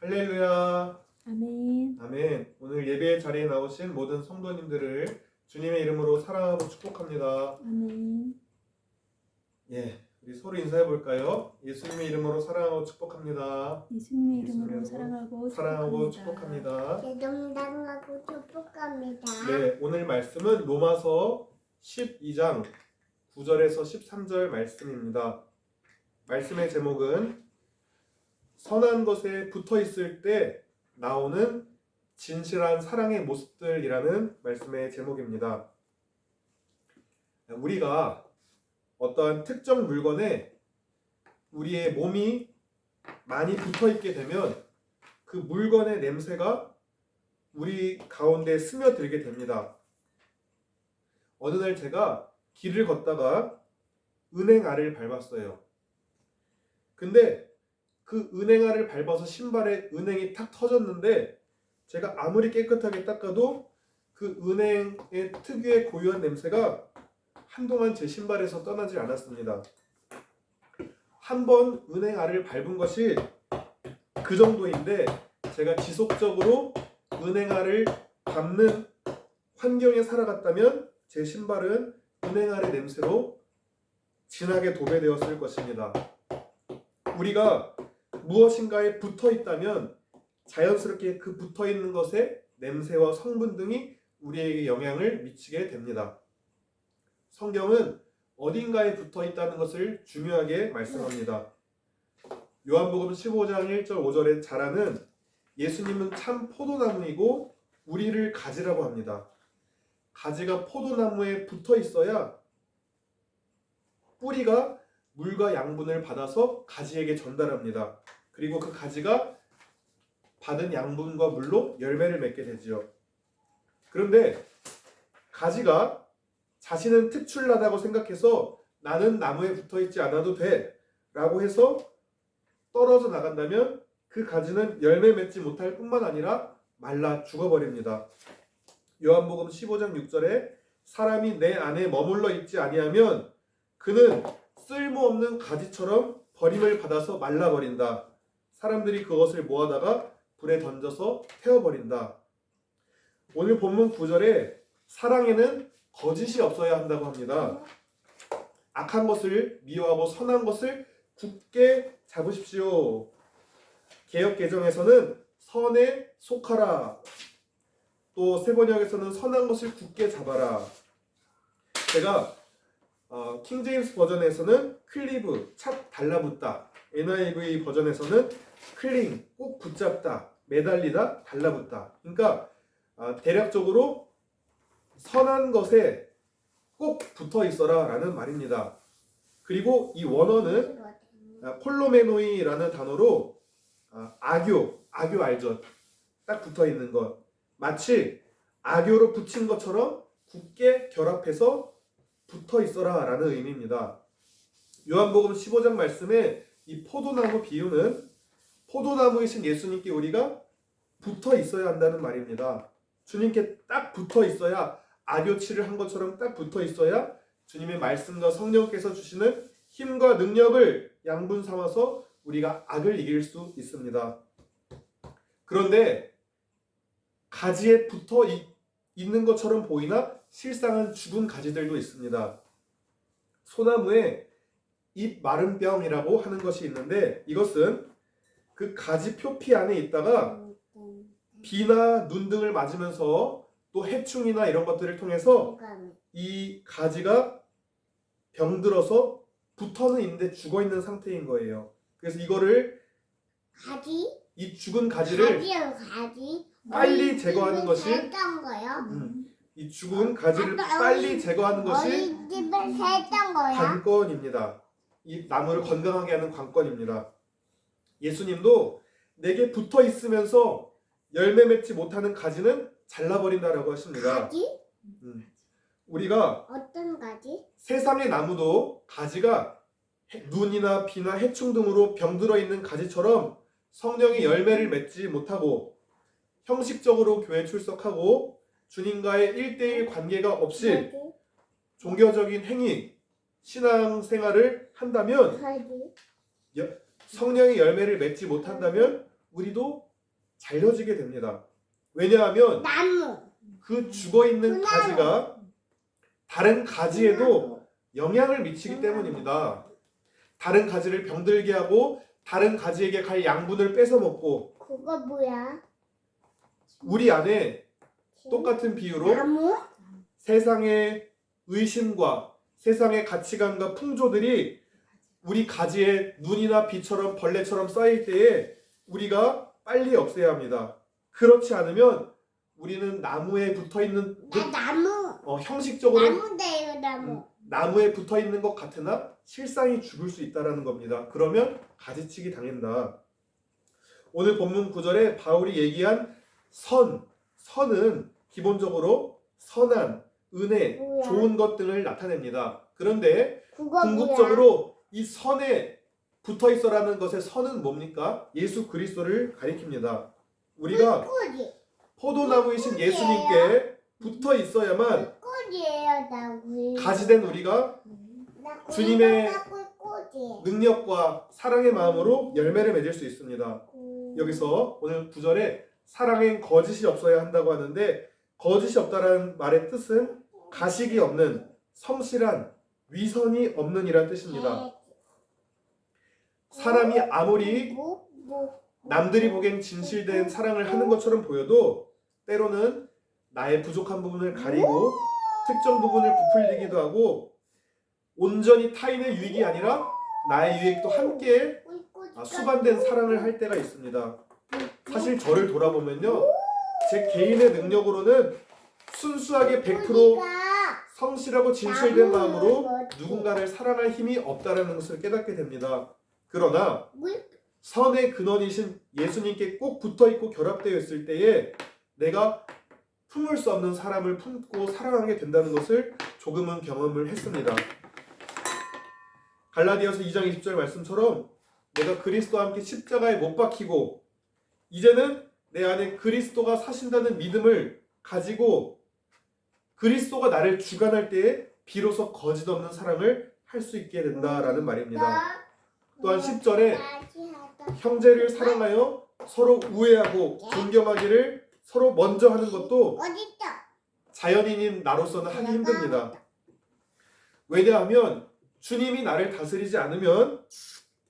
할렐루야. 아멘. 아멘. 오늘 예배 자리에 나오신 모든 성도님들을 주님의 이름으로 사랑하고 축복합니다. 아멘. 우리 서로 인사해 볼까요? 예수님의 이름으로 사랑하고 축복합니다. 예수님의 이름으로 이름으로 사랑하고 축복합니다. 대동당하고 축복합니다. 네, 오늘 말씀은 로마서 12장 9절에서 13절 말씀입니다. 말씀의 제목은 선한 것에 붙어 있을 때 나오는 진실한 사랑의 모습들이라는 말씀의 제목입니다. 우리가 어떠한 특정 물건에 우리의 몸이 많이 붙어 있게 되면 그 물건의 냄새가 우리 가운데 스며들게 됩니다. 어느 날 제가 길을 걷다가 은행알을 밟았어요. 근데 그 은행알을 밟아서 신발에 은행이 탁 터졌는데 제가 아무리 깨끗하게 닦아도 그 은행의 특유의 고유한 냄새가 한동안 제 신발에서 떠나지 않았습니다. 한 번 은행알을 밟은 것이 그 정도인데 제가 지속적으로 은행알을 밟는 환경에 살아갔다면 제 신발은 은행알의 냄새로 진하게 도배되었을 것입니다. 우리가 무엇인가에 붙어 있다면 자연스럽게 그 붙어 있는 것의 냄새와 성분 등이 우리에게 영향을 미치게 됩니다. 성경은 어딘가에 붙어 있다는 것을 중요하게 말씀합니다. 요한복음 15장 1절 5절에 자라는 예수님은 참 포도나무이고 우리를 가지라고 합니다. 가지가 포도나무에 붙어 있어야 뿌리가 물과 양분을 받아서 가지에게 전달합니다. 그리고 그 가지가 받은 양분과 물로 열매를 맺게 되지요. 그런데 가지가 자신은 특출나다고 생각해서 나는 나무에 붙어 있지 않아도 돼 라고 해서 떨어져 나간다면 그 가지는 열매 맺지 못할 뿐만 아니라 말라 죽어버립니다. 요한복음 15장 6절에 사람이 내 안에 머물러 있지 아니하면 그는 쓸모없는 가지처럼 버림을 받아서 말라버린다. 사람들이 그것을 모아다가 불에 던져서 태워버린다. 오늘 본문 9절에 사랑에는 거짓이 없어야 한다고 합니다. 악한 것을 미워하고 선한 것을 굳게 잡으십시오. 개역개정에서는 선에 속하라. 또 세번역에서는 선한 것을 굳게 잡아라. 제가 킹제임스 버전에서는 클리브, 착 달라붙다. NIV 버전에서는 클링, 꼭 붙잡다, 매달리다, 달라붙다. 그러니까 대략적으로 선한 것에 꼭 붙어 있어라 라는 말입니다. 그리고 이 원어는 콜로메노이라는 단어로 악교 알죠? 딱 붙어 있는 것. 마치 악교로 붙인 것처럼 굳게 결합해서 붙어 있어라 라는 의미입니다. 요한복음 15장 말씀에 이 포도나무 비유는 포도나무이신 예수님께 우리가 붙어 있어야 한다는 말입니다. 주님께 딱 붙어 있어야 악교치를 한 것처럼 딱 붙어 있어야 주님의 말씀과 성령께서 주시는 힘과 능력을 양분 삼아서 우리가 악을 이길 수 있습니다. 그런데 가지에 붙어 있는 것처럼 보이나 실상은 죽은 가지들도 있습니다. 소나무에 잎 마른 병이라고 하는 것이 있는데 이것은 그 가지 표피 안에 있다가 비나 눈 등을 맞으면서 또 해충이나 이런 것들을 통해서 이 가지가 병들어서 붙어는 있는데 죽어있는 상태인 거예요. 그래서 이거를 이 죽은 가지를 빨리 제거하는 것이 이 죽은 가지를 빨리 제거하는 것이 관건입니다. 이 나무를 건강하게 하는 관건입니다. 예수님도 내게 붙어 있으면서 열매 맺지 못하는 가지는 잘라버린다라고 하십니다. 우리가 어떤 가지? 세상의 나무도 가지가 눈이나 비나 해충 등으로 병들어 있는 가지처럼 성령의 열매를 맺지 못하고 형식적으로 교회 출석하고 주님과의 1대1 관계가 없이 종교적인 행위, 신앙생활을 한다면 성령의 열매를 맺지 못한다면 우리도 잘려지게 됩니다. 왜냐하면 나무. 그 죽어있는 나무. 가지가 다른 가지에도 영향을 미치기 때문입니다. 다른 가지를 병들게 하고 다른 가지에게 갈 양분을 뺏어 먹고 그거 뭐야? 우리 안에 똑같은 비유로 나무? 세상의 의심과 세상의 가치관과 풍조들이 우리 가지에 눈이나 비처럼 벌레처럼 쌓일 때에 우리가 빨리 없애야 합니다. 그렇지 않으면 우리는 나무에 붙어있는 나 나무. 형식적으로 나무대요 나무. 나무에 붙어있는 것 같으나 실상이 죽을 수 있다는 겁니다. 그러면 가지치기 당한다. 오늘 본문 9절에 바울이 얘기한 선은 기본적으로 선한, 은혜, 뭐야? 좋은 것 등을 나타냅니다. 그런데 그거 궁극적으로 이 선에 붙어있어라는 것의 선은 뭡니까? 예수 그리스도를 가리킵니다. 우리가 꼬리. 포도나무이신 예수님께 붙어 있어야만 꼬리예요 나무. 가지된 우리가 나 주님의 꼬리. 능력과 사랑의 마음으로 열매를 맺을 수 있습니다. 여기서 오늘 9절에 사랑엔 거짓이 없어야 한다고 하는데 거짓이 없다라는 말의 뜻은 가식이 없는, 성실한, 위선이 없는 이란 뜻입니다. 사람이 아무리 남들이 보기엔 진실된 사랑을 하는 것처럼 보여도 때로는 나의 부족한 부분을 가리고 특정 부분을 부풀리기도 하고 온전히 타인의 유익이 아니라 나의 유익도 함께 수반된 사랑을 할 때가 있습니다. 사실 저를 돌아보면요, 제 개인의 능력으로는 순수하게 100% 성실하고 진실된 마음으로 누군가를 사랑할 힘이 없다는 것을 깨닫게 됩니다. 그러나 선의 근원이신 예수님께 꼭 붙어있고 결합되어 있을 때에 내가 품을 수 없는 사람을 품고 사랑하게 된다는 것을 조금은 경험을 했습니다. 갈라디아서 2장 20절 말씀처럼 내가 그리스도와 함께 십자가에 못 박히고 이제는 내 안에 그리스도가 사신다는 믿음을 가지고 그리스도가 나를 주관할 때에 비로소 거짓없는 사랑을 할 수 있게 된다라는 말입니다. 또한 10절에 형제를 사랑하여 서로 우애하고 존경하기를 서로 먼저 하는 것도 어딨다? 자연인인 나로서는 하기 힘듭니다. 왜냐하면 주님이 나를 다스리지 않으면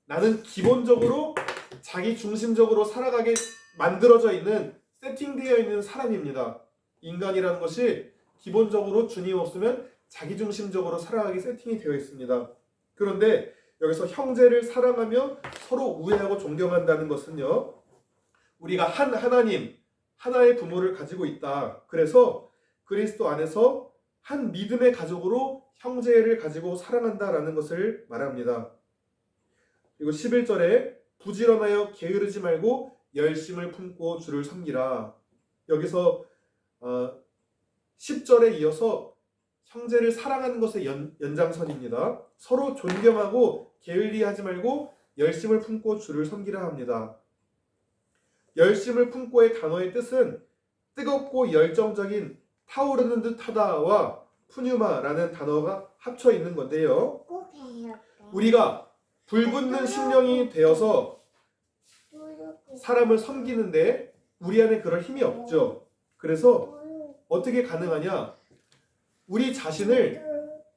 나는 기본적으로 자기 중심적으로 살아가게 만들어져 있는, 세팅되어 있는 사람입니다. 인간이라는 것이 기본적으로 주님 없으면 자기 중심적으로 살아가기 세팅이 되어 있습니다. 그런데 여기서 형제를 사랑하며 서로 우애하고 존경한다는 것은요, 우리가 한 하나님, 하나의 부모를 가지고 있다. 그래서 그리스도 안에서 한 믿음의 가족으로 형제를 가지고 사랑한다라는 것을 말합니다. 그리고 11절에 부지런하여 게으르지 말고 열심을 품고 주를 섬기라. 여기서 10절에 이어서 형제를 사랑하는 것의 연장선입니다. 서로 존경하고 게을리하지 말고 열심을 품고 주를 섬기라 합니다. 열심을 품고의 단어의 뜻은 뜨겁고 열정적인, 타오르는 듯하다와 푸뉴마라는 단어가 합쳐 있는 건데요. 꼭 해요. 우리가 불붙는 심령이 되어서 사람을 섬기는데 우리 안에 그럴 힘이 없죠. 그래서 어떻게 가능하냐? 우리 자신을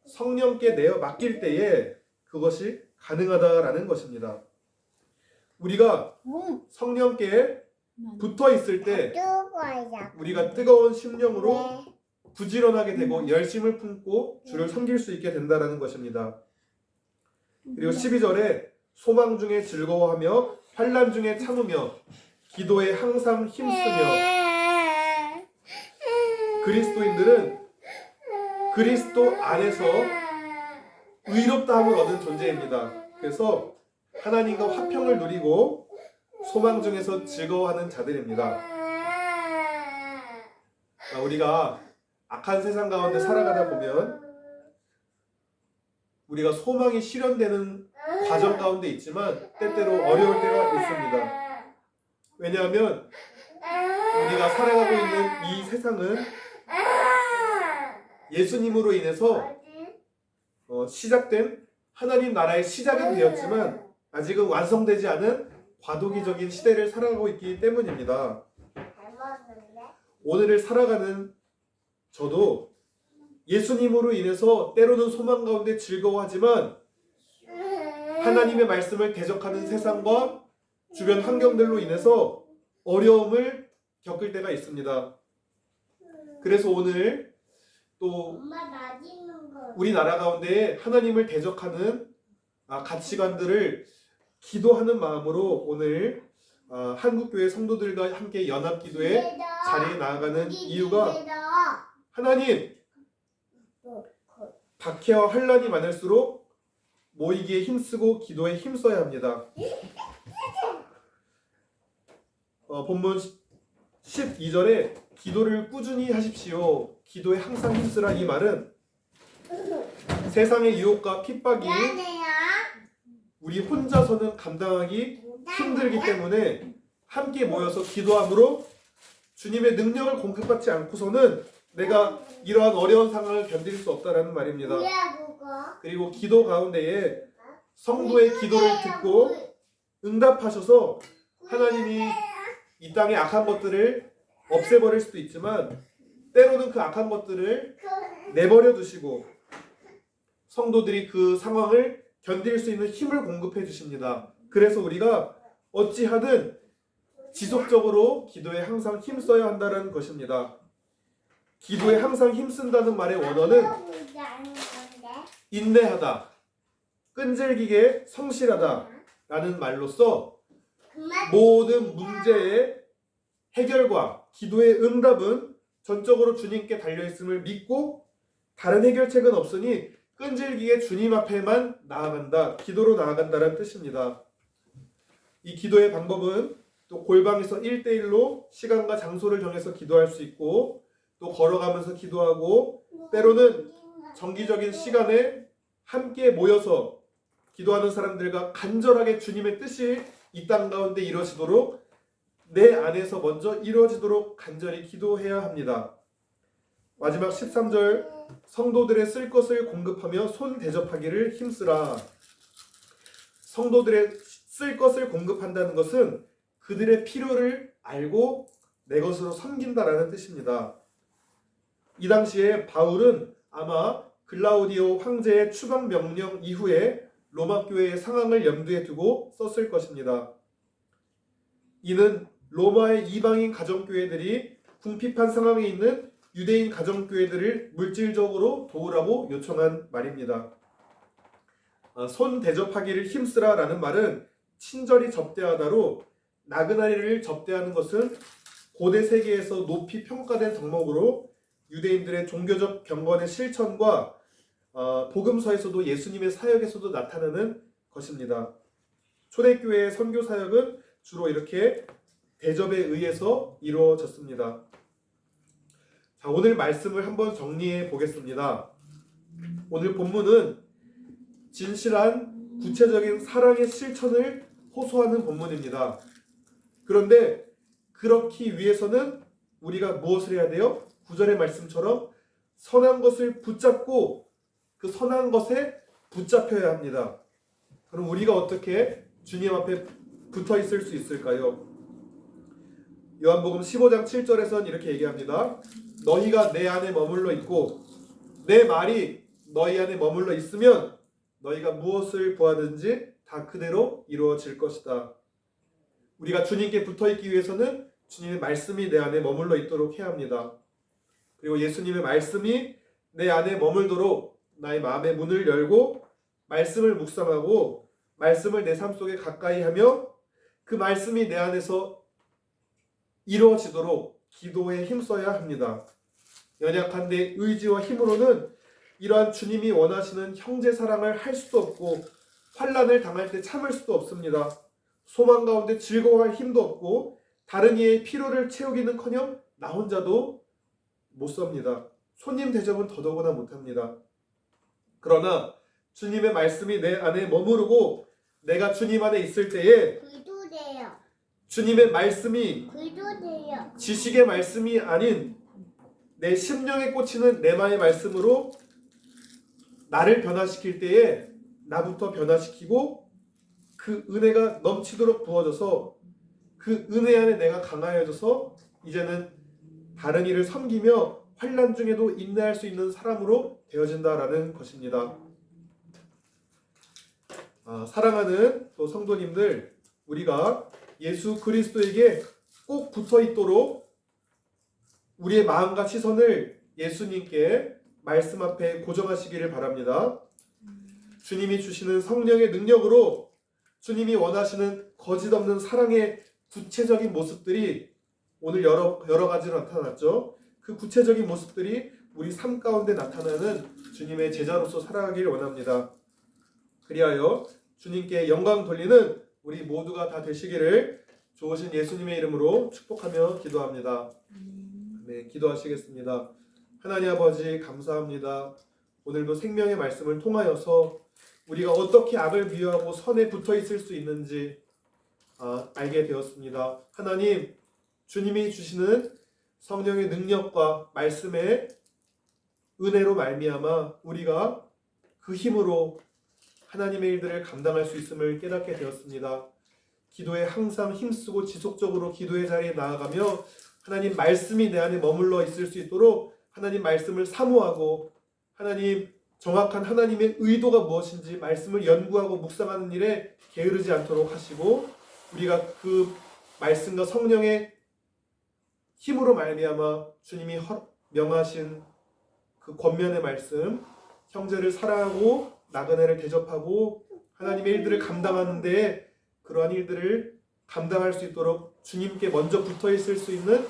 성령께 내어 맡길 때에 그것이 가능하다라는 것입니다. 우리가 성령께 붙어 있을 때 우리가 뜨거운 심령으로 부지런하게 되고 열심을 품고 주를 섬길 수 있게 된다라는 것입니다. 그리고 12절에 소망 중에 즐거워하며 환난 중에 참으며 기도에 항상 힘쓰며, 그리스도인들은 그리스도 안에서 의롭다함을 얻은 존재입니다. 그래서 하나님과 화평을 누리고 소망 중에서 즐거워하는 자들입니다. 우리가 악한 세상 가운데 살아가다 보면 우리가 소망이 실현되는 과정 가운데 있지만 때때로 어려울 때가 있습니다. 왜냐하면 우리가 살아가고 있는 이 세상은 예수님으로 인해서 시작된 하나님 나라의 시작은 되었지만 아직은 완성되지 않은 과도기적인 시대를 살아가고 있기 때문입니다. 잘 먹는데? 오늘을 살아가는 저도 예수님으로 인해서 때로는 소망 가운데 즐거워하지만 하나님의 말씀을 대적하는 세상과 주변 환경들로 인해서 어려움을 겪을 때가 있습니다. 그래서 오늘 또 엄마 나지는 거. 우리나라 가운데 하나님을 대적하는 가치관들을 기도하는 마음으로 오늘 한국교회 성도들과 함께 연합기도의 자리에 나아가는 이유가 하나님, 박해와 환란이 많을수록 모이기에 힘쓰고 기도에 힘써야 합니다. 본문 12절에 기도를 꾸준히 하십시오. 기도에 항상 힘쓰라 이 말은 세상의 유혹과 핍박이 미안해요. 우리 혼자서는 감당하기 힘들기 때문에 함께 모여서 기도함으로 주님의 능력을 공급받지 않고서는 내가 이러한 어려운 상황을 견딜 수 없다라는 말입니다. 뭐야 그거? 그리고 기도 가운데에 성도의 기도를 듣고 응답하셔서 하나님이 이 땅의 악한 것들을 없애버릴 수도 있지만 때로는 그 악한 것들을 내버려 두시고 성도들이 그 상황을 견딜 수 있는 힘을 공급해 주십니다. 그래서 우리가 어찌하든 지속적으로 기도에 항상 힘써야 한다는 것입니다. 기도에 항상 힘쓴다는 말의 원어는 인내하다, 끈질기게 성실하다 라는 말로써 모든 문제의 해결과 기도의 응답은 전적으로 주님께 달려있음을 믿고 다른 해결책은 없으니 끈질기게 주님 앞에만 나아간다, 기도로 나아간다는 뜻입니다. 이 기도의 방법은 또 골방에서 1대1로 시간과 장소를 정해서 기도할 수 있고 또 걸어가면서 기도하고 때로는 정기적인 시간에 함께 모여서 기도하는 사람들과 간절하게 주님의 뜻이 이 땅 가운데 이루어지도록 내 안에서 먼저 이루어지도록 간절히 기도해야 합니다. 마지막 13절 성도들의 쓸 것을 공급하며 손 대접하기를 힘쓰라. 성도들의 쓸 것을 공급한다는 것은 그들의 필요를 알고 내 것으로 섬긴다라는 뜻입니다. 이 당시에 바울은 아마 글라우디오 황제의 추방 명령 이후에 로마 교회의 상황을 염두에 두고 썼을 것입니다. 이는 로마의 이방인 가정교회들이 궁핍한 상황에 있는 유대인 가정교회들을 물질적으로 도우라고 요청한 말입니다. 손 대접하기를 힘쓰라 라는 말은 친절히 접대하다로 나그네를 접대하는 것은 고대 세계에서 높이 평가된 덕목으로 유대인들의 종교적 경건의 실천과 복음서에서도 예수님의 사역에서도 나타나는 것입니다. 초대교회의 선교 사역은 주로 이렇게 대접에 의해서 이루어졌습니다. 자, 오늘 말씀을 한번 정리해 보겠습니다. 오늘 본문은 진실한 구체적인 사랑의 실천을 호소하는 본문입니다. 그런데 그렇기 위해서는 우리가 무엇을 해야 돼요? 9절의 말씀처럼 선한 것을 붙잡고 그 선한 것에 붙잡혀야 합니다. 그럼 우리가 어떻게 주님 앞에 붙어 있을 수 있을까요? 요한복음 15장 7절에서는 이렇게 얘기합니다. 너희가 내 안에 머물러 있고 내 말이 너희 안에 머물러 있으면 너희가 무엇을 구하든지 다 그대로 이루어질 것이다. 우리가 주님께 붙어 있기 위해서는 주님의 말씀이 내 안에 머물러 있도록 해야 합니다. 그리고 예수님의 말씀이 내 안에 머물도록 나의 마음의 문을 열고 말씀을 묵상하고 말씀을 내 삶 속에 가까이 하며 그 말씀이 내 안에서 이루어지도록 기도에 힘써야 합니다. 연약한 내 의지와 힘으로는 이러한 주님이 원하시는 형제 사랑을 할 수도 없고 환난을 당할 때 참을 수도 없습니다. 소망 가운데 즐거워할 힘도 없고 다른 이의 필요를 채우기는커녕 나 혼자도 못 섭니다. 손님 대접은 더더구나 못합니다. 그러나 주님의 말씀이 내 안에 머무르고 내가 주님 안에 있을 때에 글도 돼요. 주님의 말씀이 글도 돼요. 지식의 말씀이 아닌 내 심령에 꽂히는 레마의 말씀으로 나를 변화시킬 때에 나부터 변화시키고 그 은혜가 넘치도록 부어져서 그 은혜 안에 내가 강하여져서 이제는 다른 이를 섬기며 환난 중에도 인내할 수 있는 사람으로 되어진다라는 것입니다. 사랑하는 또 성도님들, 우리가 예수 그리스도에게 꼭 붙어 있도록 우리의 마음과 시선을 예수님께 말씀 앞에 고정하시기를 바랍니다. 주님이 주시는 성령의 능력으로 주님이 원하시는 거짓 없는 사랑의 구체적인 모습들이 오늘 여러 가지로 나타났죠. 그 구체적인 모습들이 우리 삶 가운데 나타나는 주님의 제자로서 살아가기를 원합니다. 그리하여 주님께 영광 돌리는 우리 모두가 다 되시기를 좋으신 예수님의 이름으로 축복하며 기도합니다. 네, 기도하시겠습니다. 하나님 아버지 감사합니다. 오늘도 생명의 말씀을 통하여서 우리가 어떻게 악을 미워하고 선에 붙어 있을 수 있는지 알게 되었습니다. 하나님, 주님이 주시는 성령의 능력과 말씀의 은혜로 말미암아 우리가 그 힘으로 하나님의 일들을 감당할 수 있음을 깨닫게 되었습니다. 기도에 항상 힘쓰고 지속적으로 기도의 자리에 나아가며 하나님 말씀이 내 안에 머물러 있을 수 있도록 하나님 말씀을 사모하고 하나님 정확한 하나님의 의도가 무엇인지 말씀을 연구하고 묵상하는 일에 게으르지 않도록 하시고 우리가 그 말씀과 성령의 힘으로 말미암아 주님이 명하신 그 권면의 말씀, 형제를 사랑하고 나그네를 대접하고 하나님의 일들을 감당하는 데에 그러한 일들을 감당할 수 있도록 주님께 먼저 붙어 있을 수 있는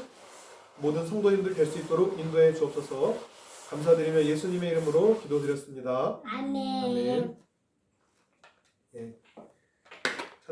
모든 성도님들 될 수 있도록 인도해 주옵소서. 감사드리며 예수님의 이름으로 기도드렸습니다. 아멘. 아멘. 예.